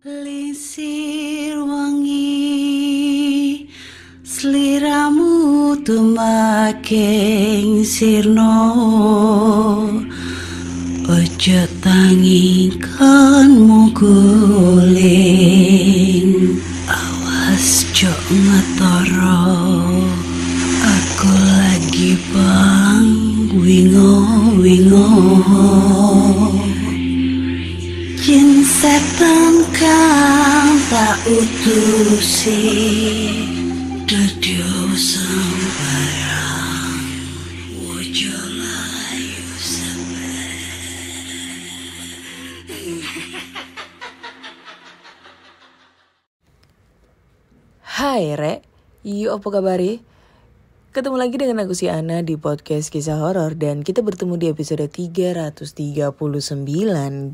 Lisir wangi sliramu tumaking sirno ojo tangi kanmu guling awas jok ngetoro aku lagi bang wingo jin setan kang tak utusi dedio sembarang wojo layu Hai Rek, apa kabari? Ketemu lagi dengan aku si Ana di podcast kisah horor dan kita bertemu di episode 339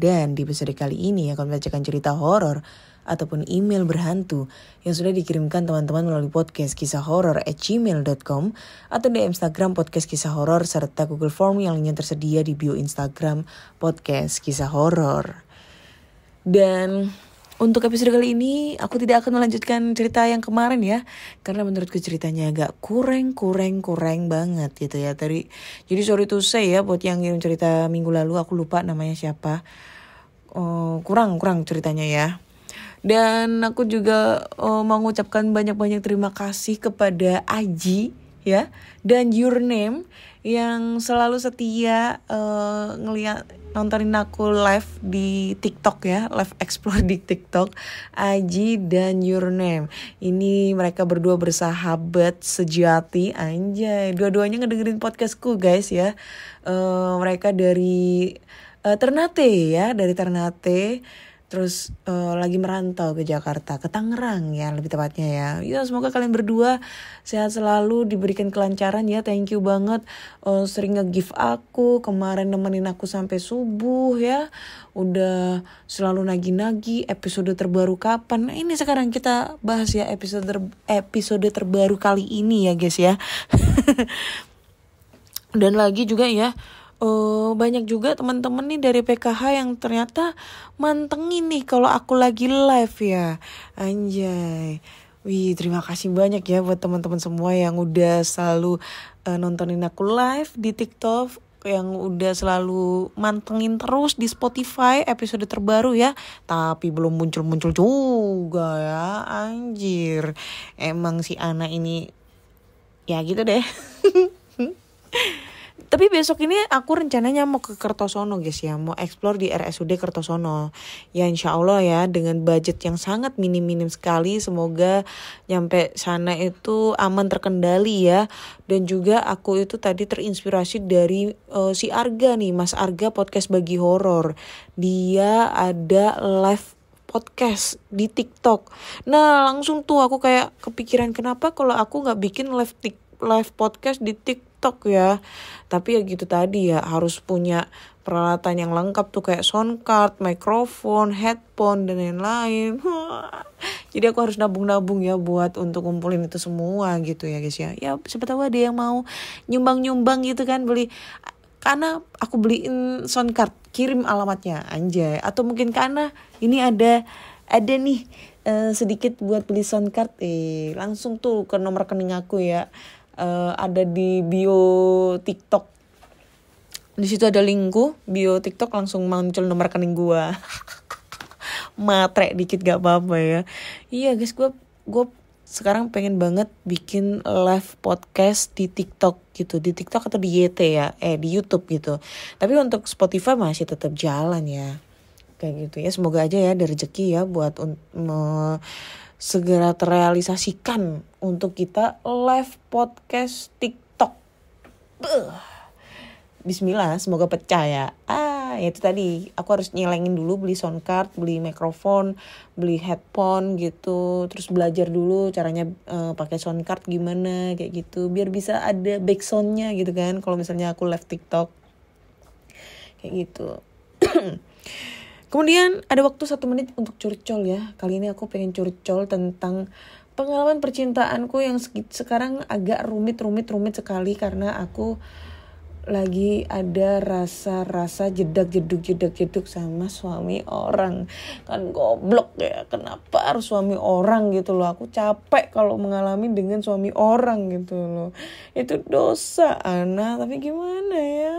dan di episode kali ini akan membacakan cerita horor ataupun email berhantu yang sudah dikirimkan teman-teman melalui podcast kisah horor@gmail.com atau di Instagram podcast kisah horor serta Google Form yang lainnya tersedia di bio Instagram podcast kisah horor. Dan untuk episode kali ini aku tidak akan melanjutkan cerita yang kemarin ya, karena menurutku ceritanya agak kurang banget gitu ya. Jadi sorry to say ya buat yang ngirim cerita minggu lalu, aku lupa namanya siapa. Kurang ceritanya ya. Dan aku juga mau mengucapkan banyak terima kasih kepada Aji ya dan Your Name yang selalu setia nontonin aku live di TikTok ya, live explore di TikTok. Aji dan Your Name ini mereka berdua bersahabat sejati, anjay. Dua-duanya ngedengerin podcastku guys ya. Mereka dari Ternate ya, dari Ternate. Terus lagi merantau ke Jakarta, ke Tangerang ya lebih tepatnya ya. Ya semoga kalian berdua sehat selalu, diberikan kelancaran ya. Thank you banget sering nge-give aku, kemarin nemenin aku sampai subuh ya. Udah selalu nagi-nagi episode terbaru kapan. Nah, ini sekarang kita bahas ya episode terbaru kali ini ya guys ya. Dan lagi juga ya, banyak juga teman-teman nih dari PKH yang ternyata mantengin nih kalau aku lagi live ya, anjay. Wih, terima kasih banyak ya buat teman-teman semua yang udah selalu nontonin aku live di TikTok, yang udah selalu mantengin terus di Spotify episode terbaru ya. Tapi belum muncul juga ya, anjir. Emang si Ana ini ya gitu deh. Tapi besok ini aku rencananya mau ke Kertosono guys ya. Mau explore di RSUD Kertosono. Ya insya Allah ya dengan budget yang sangat minim sekali. Semoga nyampe sana itu aman terkendali ya. Dan juga aku itu tadi terinspirasi dari si Arga nih. Mas Arga podcast bagi horor. Dia ada live podcast di TikTok. Nah langsung tuh aku kayak kepikiran kenapa kalau aku gak bikin live podcast di TikTok ya. Tapi ya gitu tadi ya, harus punya peralatan yang lengkap tuh kayak sound card, mikrofon, headphone dan lain-lain. Jadi aku harus nabung ya buat untuk ngumpulin itu semua gitu ya guys ya. Ya siapa tahu ada yang mau nyumbang gitu kan, beli. Karena aku beliin sound card, kirim alamatnya anjay. Atau mungkin karena ini ada nih sedikit buat beli sound card, langsung tuh ke nomor rekening aku ya. Ada di bio TikTok. Di situ ada linkku, bio TikTok, langsung muncul nomor rekening gua. Matre dikit gak apa-apa ya. Iya guys, gue sekarang pengen banget bikin live podcast di TikTok gitu. Di TikTok atau di YT ya, di YouTube gitu. Tapi untuk Spotify masih tetap jalan ya. Kayak gitu ya, semoga aja ya ada rezeki ya buat segera terrealisasikan untuk kita live podcast TikTok. Bismillah, semoga pecah ya. Itu tadi aku harus nyelengin dulu, beli sound card, beli mikrofon, beli headphone gitu. Terus belajar dulu caranya pakai sound card gimana kayak gitu, biar bisa ada backsoundnya gitu kan. Kalau misalnya aku live TikTok kayak gitu. Kemudian ada waktu 1 menit untuk curcol ya. Kali ini aku pengen curcol tentang pengalaman percintaanku yang sekarang agak rumit sekali karena aku lagi ada rasa-rasa jeduk sama suami orang. Kan goblok ya, kenapa harus suami orang gitu loh. Aku capek kalau mengalami dengan suami orang gitu loh. Itu dosa Ana, tapi gimana ya.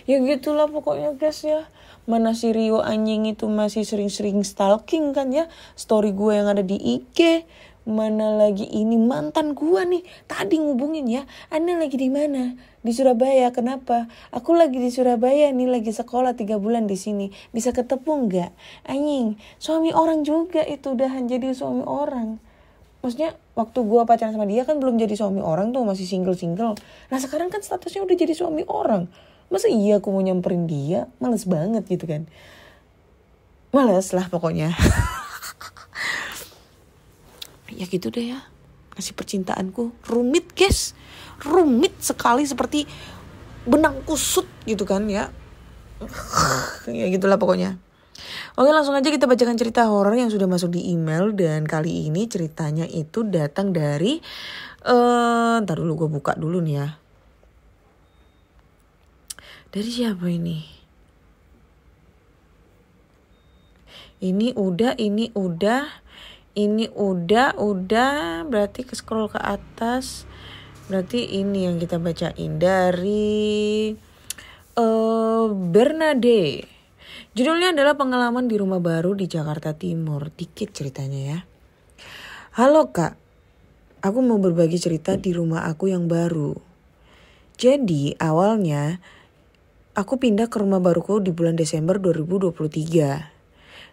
Ya gitulah pokoknya guys ya. Mana si Rio anjing itu masih sering-sering stalking kan ya story gue yang ada di IG. Mana lagi ini mantan gue nih tadi ngubungin ya, Anda lagi di mana? Di Surabaya. Kenapa? Aku lagi di Surabaya nih, lagi sekolah 3 bulan di sini. Bisa ketemu nggak? Anjing, suami orang juga itu udah jadi suami orang. Maksudnya waktu gue pacaran sama dia kan belum jadi suami orang tuh, masih single. Nah sekarang kan statusnya udah jadi suami orang. Masa iya aku mau nyamperin dia? Males banget gitu kan. Males lah pokoknya. Ya gitu deh ya. Nasib percintaanku rumit guys. Rumit sekali seperti benang kusut gitu kan ya. Ya gitulah pokoknya. Oke, langsung aja kita bacakan cerita horor yang sudah masuk di email. Dan kali ini ceritanya itu datang dari ntar dulu gue buka dulu nih ya. Dari siapa ini? Ini udah berarti ke scroll ke atas. Berarti ini yang kita bacain dari Bernade. Judulnya adalah pengalaman di rumah baru di Jakarta Timur. Dikit ceritanya ya. Halo Kak, aku mau berbagi cerita di rumah aku yang baru. Jadi awalnya aku pindah ke rumah baruku di bulan Desember 2023.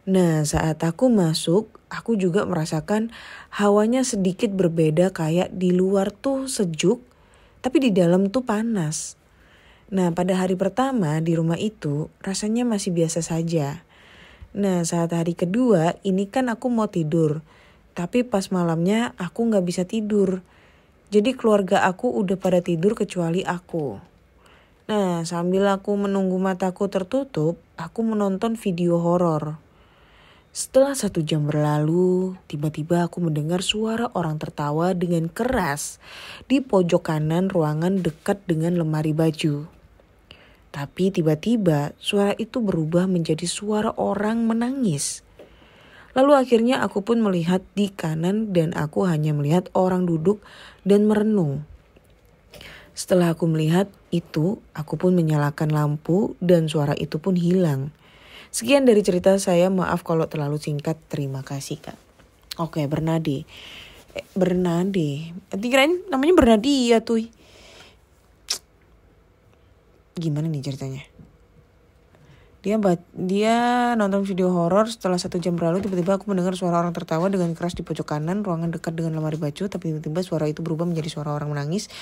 Nah saat aku masuk, aku juga merasakan hawanya sedikit berbeda, kayak di luar tuh sejuk, tapi di dalam tuh panas. Nah pada hari pertama di rumah itu rasanya masih biasa saja. Nah saat hari kedua ini kan aku mau tidur, tapi pas malamnya aku gak bisa tidur. Jadi keluarga aku udah pada tidur kecuali aku. Nah sambil aku menunggu mataku tertutup, aku menonton video horor. Setelah 1 jam berlalu, tiba-tiba aku mendengar suara orang tertawa dengan keras di pojok kanan ruangan dekat dengan lemari baju. Tapi tiba-tiba suara itu berubah menjadi suara orang menangis. Lalu akhirnya aku pun melihat di kanan dan aku hanya melihat orang duduk dan merenung. Setelah aku melihat itu, aku pun menyalakan lampu dan suara itu pun hilang. Sekian dari cerita saya, maaf kalau terlalu singkat. Terima kasih Kak. Oke, Bernade. Bernade. Kirain namanya Bernadia tuh. Gimana nih ceritanya? Dia nonton video horor. Setelah 1 jam berlalu, tiba-tiba aku mendengar suara orang tertawa dengan keras di pojok kanan ruangan dekat dengan lemari baju. Tapi tiba-tiba suara itu berubah menjadi suara orang menangis.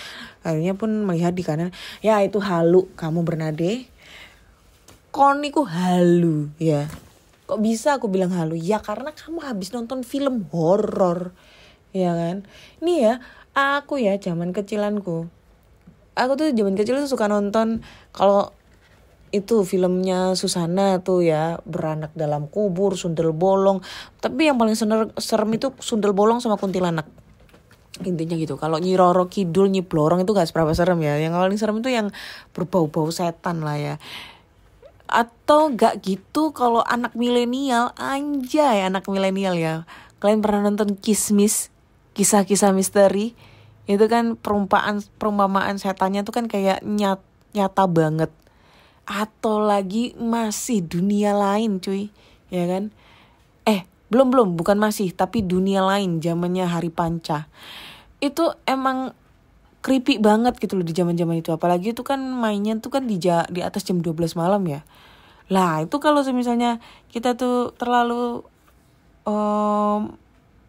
Akhirnya pun melihat di kanan. Ya itu halu kamu Bernade. Koniku halu ya. Kok bisa aku bilang halu? Ya karena kamu habis nonton film horor. Ya kan? Ini ya, aku ya zaman kecilanku. Aku tuh zaman kecil tuh suka nonton kalau itu filmnya Susana tuh ya, Beranak Dalam Kubur, Sundel Bolong. Tapi yang paling serem itu Sundel Bolong sama Kuntilanak. Intinya gitu. Kalau Nyi Roro Kidul, Nyi Blorong itu gak seberapa serem ya. Yang paling serem itu yang berbau-bau setan lah ya. Atau gak gitu kalau anak milenial, anjay anak milenial ya. Kalian pernah nonton Kismis, kisah-kisah misteri? Itu kan perumpamaan setannya tuh kan kayak nyata banget. Atau lagi masih dunia lain cuy, ya kan? Belum, bukan masih, tapi dunia lain zamannya Hari Panca. Itu emang creepy banget gitu loh di zaman-zaman itu. Apalagi itu kan mainnya tuh kan di atas jam 12 malam ya. Lah itu kalau misalnya kita tuh terlalu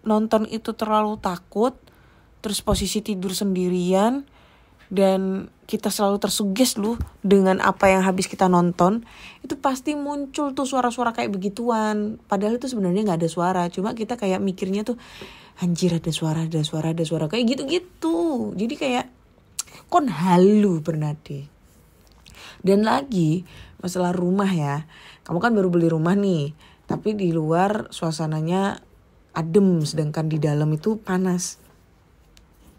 nonton itu terlalu takut, terus posisi tidur sendirian, dan kita selalu tersuges loh dengan apa yang habis kita nonton, itu pasti muncul tuh suara-suara kayak begituan. Padahal itu sebenarnya nggak ada suara, cuma kita kayak mikirnya tuh anjir ada suara kayak gitu. Jadi kayak kon halu Bernade. Dan lagi masalah rumah ya, kamu kan baru beli rumah nih, tapi di luar suasananya adem sedangkan di dalam itu panas.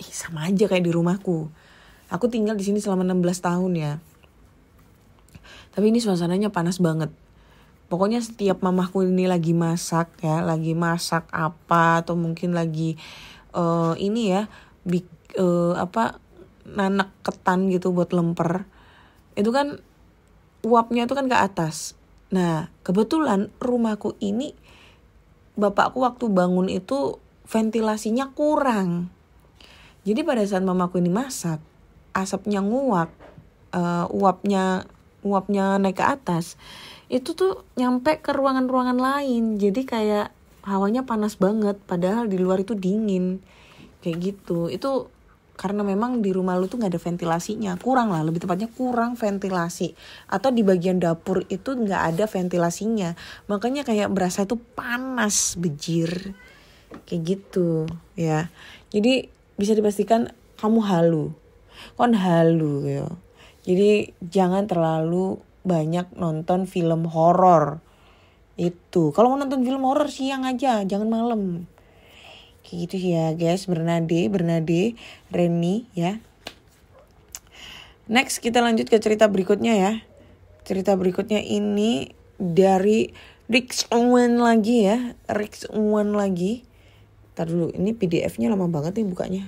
Sama aja kayak di rumahku. Aku tinggal di sini selama 16 tahun ya. Tapi ini suasananya panas banget. Pokoknya setiap mamaku ini lagi masak ya, lagi masak apa atau mungkin lagi ini ya, nanak ketan gitu buat lemper. Itu kan uapnya itu kan ke atas. Nah, kebetulan rumahku ini bapakku waktu bangun itu ventilasinya kurang. Jadi pada saat mamaku ini masak, asapnya nguap, uapnya naik ke atas. Itu tuh nyampe ke ruangan-ruangan lain. Jadi kayak hawanya panas banget padahal di luar itu dingin. Kayak gitu. Itu karena memang di rumah lu tuh gak ada ventilasinya. Kurang lah, lebih tepatnya kurang ventilasi. Atau di bagian dapur itu gak ada ventilasinya. Makanya kayak berasa itu panas, bejir. Kayak gitu ya. Jadi bisa dipastikan kamu halu. Kon halu ya. Jadi jangan terlalu banyak nonton film horor. Itu kalau mau nonton film horor siang aja, jangan malam. Kayak gitu sih ya guys. Bernade, Reni ya. Next kita lanjut ke cerita berikutnya ya. Cerita berikutnya ini dari Rix One lagi ya. Rix One lagi. Ntar dulu, ini PDF-nya lama banget nih bukanya.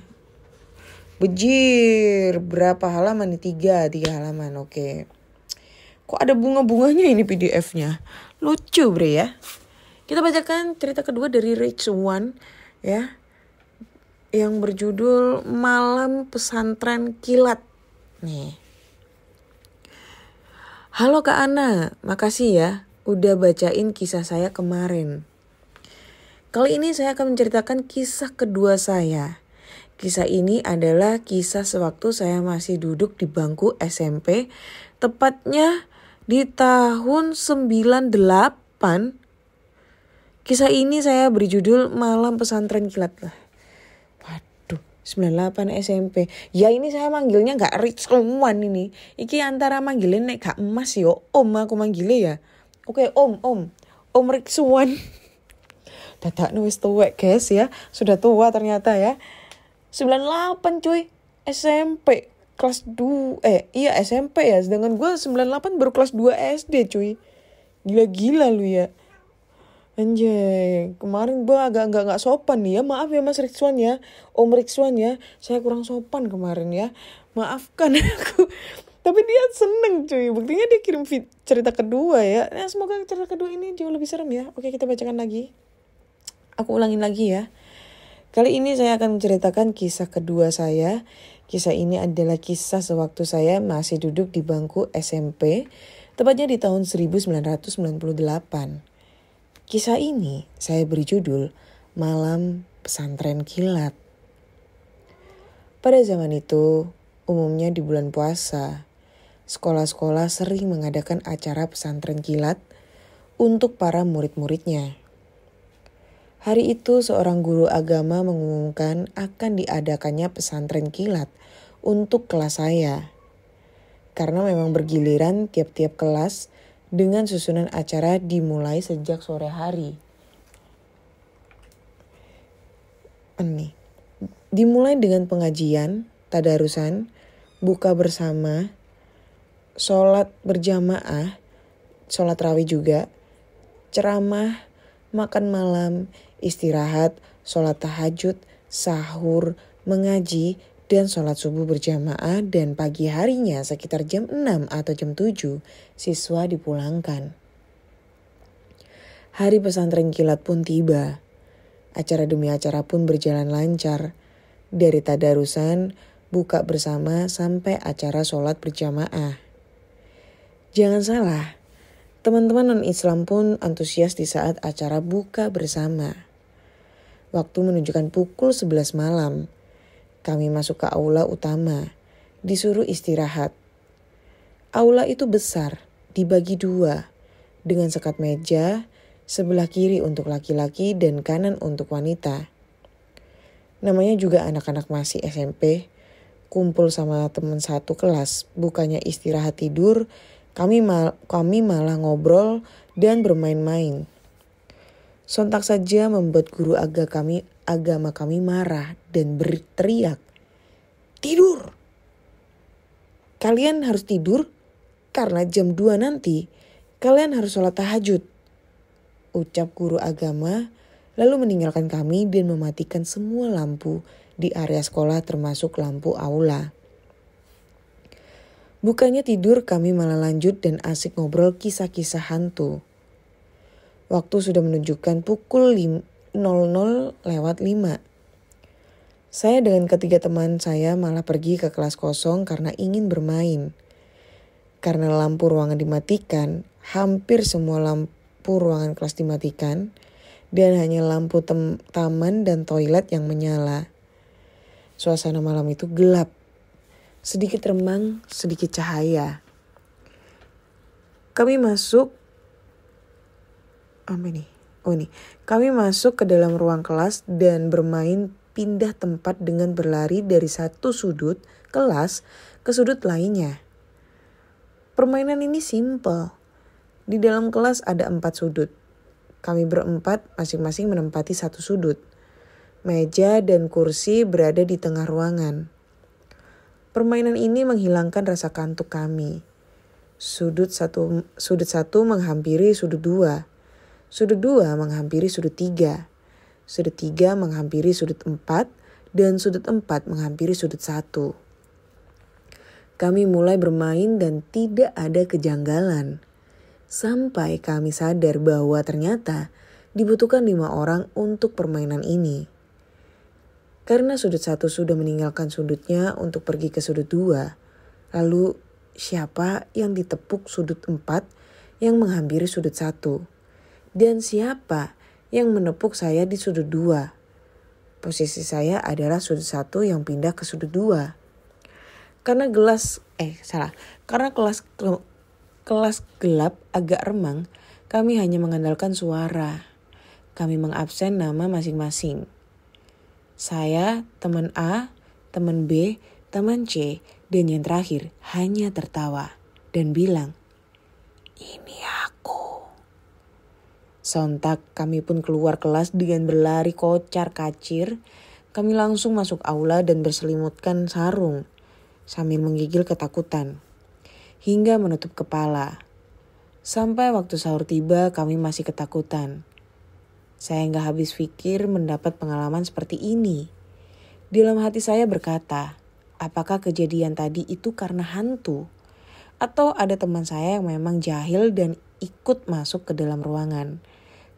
Bejir, berapa halaman nih? 3 halaman, oke. Kok ada bunga-bunganya ini PDF-nya? Lucu bre ya. Kita bacakan cerita kedua dari Rich One ya. Yang berjudul Malam Pesantren Kilat. Nih. Halo Kak Ana, makasih ya udah bacain kisah saya kemarin. Kali ini saya akan menceritakan kisah kedua saya. Kisah ini adalah kisah sewaktu saya masih duduk di bangku SMP, tepatnya di tahun 98. Kisah ini saya beri judul Malam Pesantren Kilat. Waduh, 98 SMP. Ya ini saya manggilnya gak Rich One ini. Iki antara manggilnya nek gak emas yo, Om aku manggilnya ya. Oke, Om Rich One. Dadak wis tuwek guys ya. Sudah tua ternyata ya. 98 cuy, SMP kelas 2, iya SMP ya, sedangkan gue 98 baru kelas 2 SD cuy. Gila-gila lu ya. Anjay, kemarin gue agak gak sopan nih ya, maaf ya Mas Rixwan ya, Om Rixwan ya, saya kurang sopan kemarin ya, maafkan aku. Tapi dia seneng cuy, buktinya dia kirim cerita kedua ya. Nah, semoga cerita kedua ini jauh lebih serem ya. Oke, kita bacakan lagi. Aku ulangin lagi ya. Kali ini saya akan menceritakan kisah kedua saya. Kisah ini adalah kisah sewaktu saya masih duduk di bangku SMP, tepatnya di tahun 1998. Kisah ini saya beri judul Malam Pesantren Kilat. Pada zaman itu, umumnya di bulan puasa, sekolah-sekolah sering mengadakan acara pesantren kilat untuk para murid-muridnya. Hari itu seorang guru agama mengumumkan akan diadakannya pesantren kilat untuk kelas saya. Karena memang bergiliran tiap-tiap kelas dengan susunan acara dimulai sejak sore hari. Dimulai dengan pengajian, tadarusan, buka bersama, sholat berjamaah, sholat rawih juga, ceramah, makan malam, istirahat, sholat tahajud, sahur, mengaji, dan sholat subuh berjamaah, dan pagi harinya sekitar jam 6 atau jam 7 siswa dipulangkan. Hari pesantren kilat pun tiba. Acara demi acara pun berjalan lancar. Dari tadarusan, buka bersama sampai acara sholat berjamaah. Jangan salah, teman-teman non-Islam pun antusias di saat acara buka bersama. Waktu menunjukkan pukul 11 malam. Kami masuk ke aula utama, disuruh istirahat. Aula itu besar, dibagi 2, dengan sekat meja, sebelah kiri untuk laki-laki dan kanan untuk wanita. Namanya juga anak-anak masih SMP, kumpul sama teman satu kelas, bukannya istirahat tidur, kami malah ngobrol dan bermain-main. Sontak saja membuat guru agama kami marah dan berteriak, "Tidur!" kalian harus tidur karena jam 2 nanti kalian harus sholat tahajud. Ucap guru agama lalu meninggalkan kami dan mematikan semua lampu di area sekolah termasuk lampu aula. Bukannya tidur, kami malah lanjut dan asik ngobrol kisah-kisah hantu. Waktu sudah menunjukkan pukul 00:05. Saya dengan ketiga teman saya malah pergi ke kelas kosong karena ingin bermain. Karena lampu ruangan dimatikan, hampir semua lampu ruangan kelas dimatikan, dan hanya lampu taman dan toilet yang menyala. Suasana malam itu gelap. Sedikit remang, sedikit cahaya. Kami masuk Kami masuk ke dalam ruang kelas dan bermain pindah tempat dengan berlari dari satu sudut kelas ke sudut lainnya. Permainan ini simpel. Di dalam kelas ada 4 sudut. Kami berempat masing-masing menempati satu sudut. Meja dan kursi berada di tengah ruangan. Permainan ini menghilangkan rasa kantuk kami. Sudut satu menghampiri sudut 2. Sudut 2 menghampiri sudut 3. Sudut 3 menghampiri sudut 4. Dan sudut 4 menghampiri sudut 1. Kami mulai bermain dan tidak ada kejanggalan. Sampai kami sadar bahwa ternyata dibutuhkan 5 orang untuk permainan ini. Karena sudut 1 sudah meninggalkan sudutnya untuk pergi ke sudut 2. Lalu siapa yang ditepuk sudut 4 yang menghampiri sudut 1? Dan siapa yang menepuk saya di sudut 2? Posisi saya adalah sudut 1 yang pindah ke sudut 2. Karena kelas gelap agak remang, kami hanya mengandalkan suara. Kami mengabsen nama masing-masing. Saya, teman A, teman B, teman C, dan yang terakhir hanya tertawa dan bilang, "Ini aku." Sontak kami pun keluar kelas dengan berlari kocar-kacir. Kami langsung masuk aula dan berselimutkan sarung sambil menggigil ketakutan hingga menutup kepala. Sampai waktu sahur tiba kami masih ketakutan. Saya gak habis pikir mendapat pengalaman seperti ini. Di dalam hati saya berkata, apakah kejadian tadi itu karena hantu? Atau ada teman saya yang memang jahil dan ikut masuk ke dalam ruangan.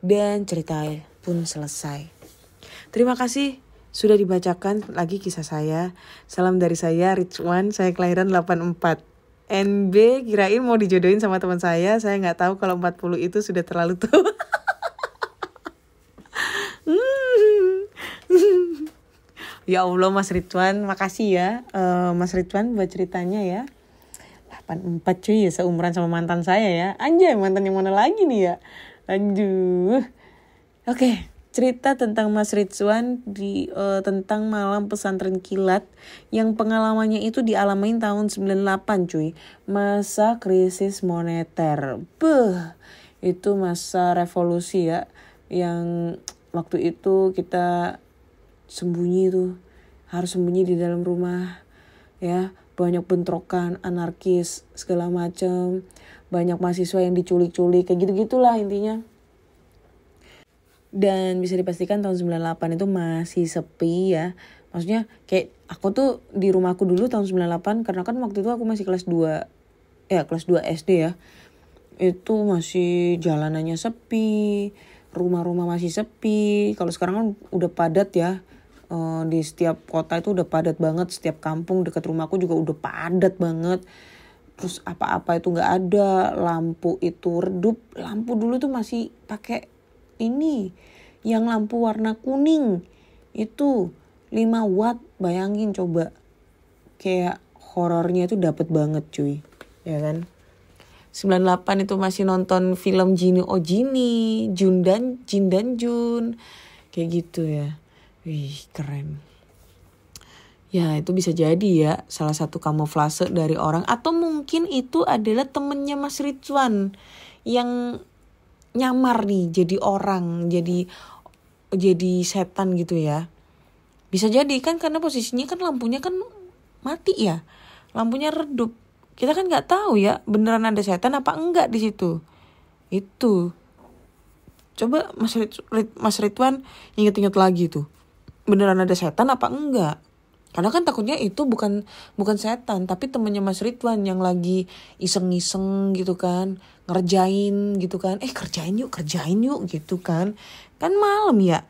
Dan cerita pun selesai. Terima kasih sudah dibacakan lagi kisah saya. Salam dari saya, Ridwan. Saya kelahiran 84. NB kirain mau dijodohin sama teman saya gak tahu kalau 40 itu sudah terlalu tua. Ya Allah Mas Ridwan, makasih ya Mas Ridwan buat ceritanya ya. 84 cuy ya, seumuran sama mantan saya ya. Anjay, mantan yang mana lagi nih ya. Aduh. Oke, cerita tentang Mas Ridwan tentang malam pesantren kilat yang pengalamannya itu dialamin tahun 98 cuy. Masa krisis moneter. Itu masa revolusi ya, yang waktu itu kita sembunyi tuh, harus sembunyi di dalam rumah ya, banyak bentrokan, anarkis segala macam, banyak mahasiswa yang diculik-culik, kayak gitu-gitulah intinya. Dan bisa dipastikan tahun 98 itu masih sepi ya. Maksudnya kayak aku tuh di rumahku dulu tahun 98, karena kan waktu itu aku masih kelas 2 SD ya. Itu masih jalanannya sepi, rumah-rumah masih sepi. Kalau sekarang kan udah padat ya. Di setiap kota itu udah padat banget. Setiap kampung dekat rumahku juga udah padat banget. Terus apa-apa itu gak ada. Lampu itu redup. Lampu dulu tuh masih pakai ini, yang lampu warna kuning. Itu 5 watt. Bayangin coba. Kayak horornya itu dapet banget cuy. Ya kan? 98 itu masih nonton film Genie Oh Genie, Jin dan Jun. Kayak gitu ya. Wih, keren. Ya, itu bisa jadi ya salah satu kamuflase dari orang, atau mungkin itu adalah temennya Mas Ridwan yang nyamar nih jadi orang, jadi setan gitu ya. Bisa jadi kan, karena posisinya kan lampunya kan mati ya. Lampunya redup. kita kan nggak tahu ya beneran ada setan apa enggak di situ. Itu coba Mas Ridwan inget-inget lagi tuh, beneran ada setan apa enggak? Karena kan takutnya itu bukan setan, tapi temennya Mas Ridwan yang lagi iseng-iseng gitu kan, ngerjain gitu kan, kerjain yuk gitu kan. Kan malam ya,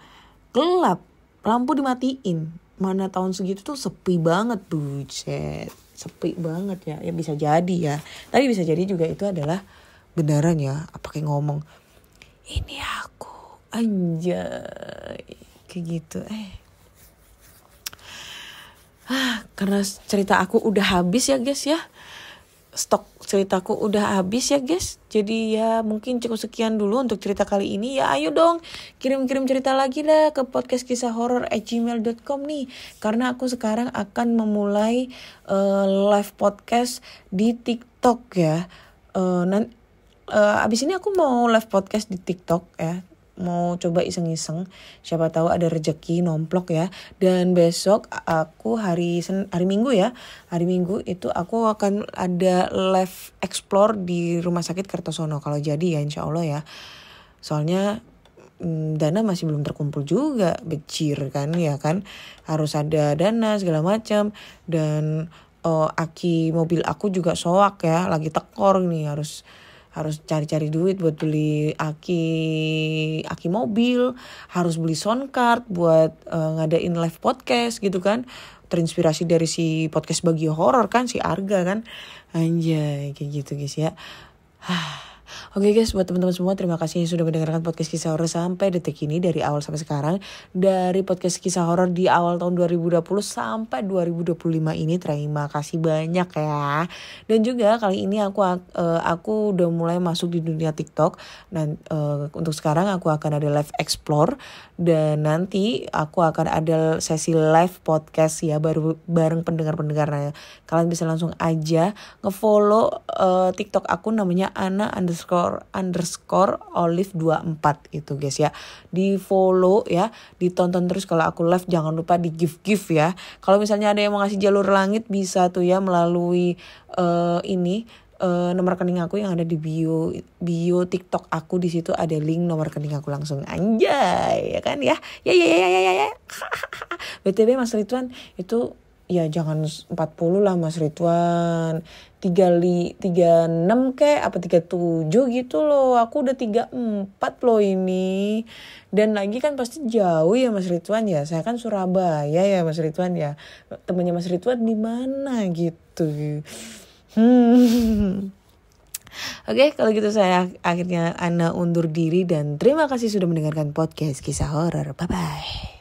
gelap, lampu dimatiin. Mana tahun segitu tuh sepi banget, buset, sepi banget ya. Ya bisa jadi ya, tapi bisa jadi juga itu adalah beneran ya, apa kayak ngomong, ini aku, anjay, kayak gitu. Karena cerita aku udah habis ya guys ya. Stok ceritaku udah habis ya guys. Jadi ya mungkin cukup sekian dulu untuk cerita kali ini. Ya ayo dong kirim-kirim cerita lagi lah ke podcastkisahhoror@gmail.com nih. Karena aku sekarang akan memulai live podcast di TikTok ya. Abis ini aku mau live podcast di TikTok ya. Mau coba iseng-iseng, siapa tahu ada rezeki nomplok ya. Dan besok aku hari Minggu ya, hari Minggu itu aku akan ada live explore di Rumah Sakit Kertosono kalau jadi ya, insya Allah ya. Soalnya dana masih belum terkumpul juga, becir kan ya kan, harus ada dana segala macam. Dan aki mobil aku juga soak ya, lagi tekor nih, harus cari-cari duit buat beli aki mobil, harus beli sound card buat ngadain live podcast gitu kan. Terinspirasi dari si podcast Bagi Horor kan, si Arga kan. Anjay, kayak gitu guys ya. Oke guys, buat teman-teman semua terima kasih sudah mendengarkan podcast kisah horor sampai detik ini, dari awal sampai sekarang. Dari podcast kisah horor di awal tahun 2020 sampai 2025 ini, terima kasih banyak ya. Dan juga kali ini aku udah mulai masuk di dunia TikTok. Dan untuk sekarang aku akan ada live explore, dan nanti aku akan ada sesi live podcast ya bareng pendengar-pendengar. Nah, kalian bisa langsung aja ngefollow TikTok aku, namanya Ana__Olive24 itu guys ya. Di follow ya, ditonton terus kalau aku live. Jangan lupa di give ya. Kalau misalnya ada yang mau ngasih jalur langit bisa tuh ya melalui nomor rekening aku yang ada di bio TikTok aku. Di situ ada link nomor rekening aku langsung, anjay ya kan ya. Ya. BTW Mas Ridwan itu ya jangan 40 lah Mas Ridwan, 36 kek apa 37 gitu loh. Aku udah 34 loh ini. Dan lagi kan pasti jauh ya Mas Ridwan ya. Saya kan Surabaya ya Mas Ridwan ya. Temennya Mas Ridwan di mana gitu. Oke, kalau gitu saya akhirnya Ana undur diri dan terima kasih sudah mendengarkan podcast kisah horor. Bye bye.